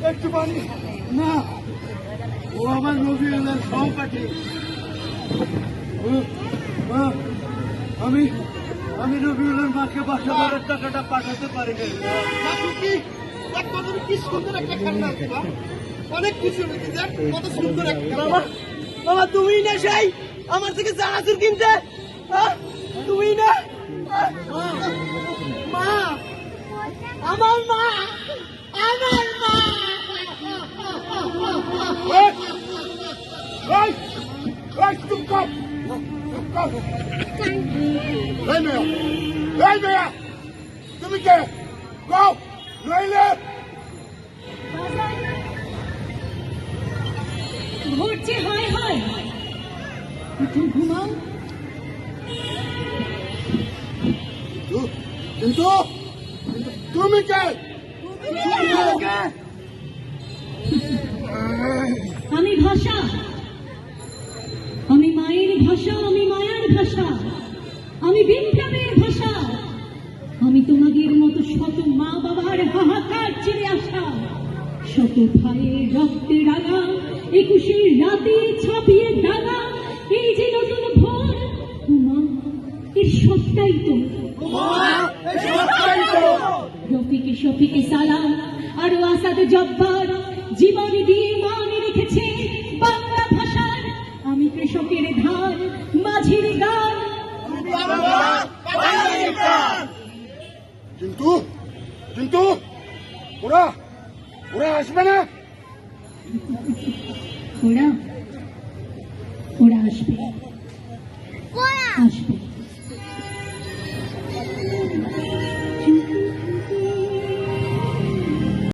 একটু পানি না, ও আমার রবিউলের সহপাঠী। আমি রবিউলের মাকে বাসা ভাড়ার টাকাটা পাঠাতে পারি না। কি সুন্দর একটা খেলনা, অনেক কিছু কত সুন্দর একটা। বাবা তুমি না সেই আমার থেকে জাহাজুর কিনতে, তুমি না মা, আমার মা, আমার মা। তুমি কে নইলে ঘুরছে হয় হয় একটু ঘুমাও। কিন্তু তুমি কে? আমি ভাষা, আমি মায়ের ভাষা, আমি মায়ার ভাষা, আমি বিপ্লবের ভাষা, আমি তোমাদের মতো শত মা বাবার হাহাকার ছেড়ে আসা, শত ভাইয়ের রক্তে রাঙা 21 রাতে ছাপিয়ে দাগা এই যে নতুন ভোর। মা এর সবটাই তো রফিকে শফিকে সালাম আর আসাদ জব্বার জীবন দিয়ে মান রেখেছে বাংলা ভাষার। আমি কৃষকের ধান, মাঝির গান। কিন্তু কিন্তু ওরা ওরা আসবে না। ওরা ওরা আসবে, আসবে।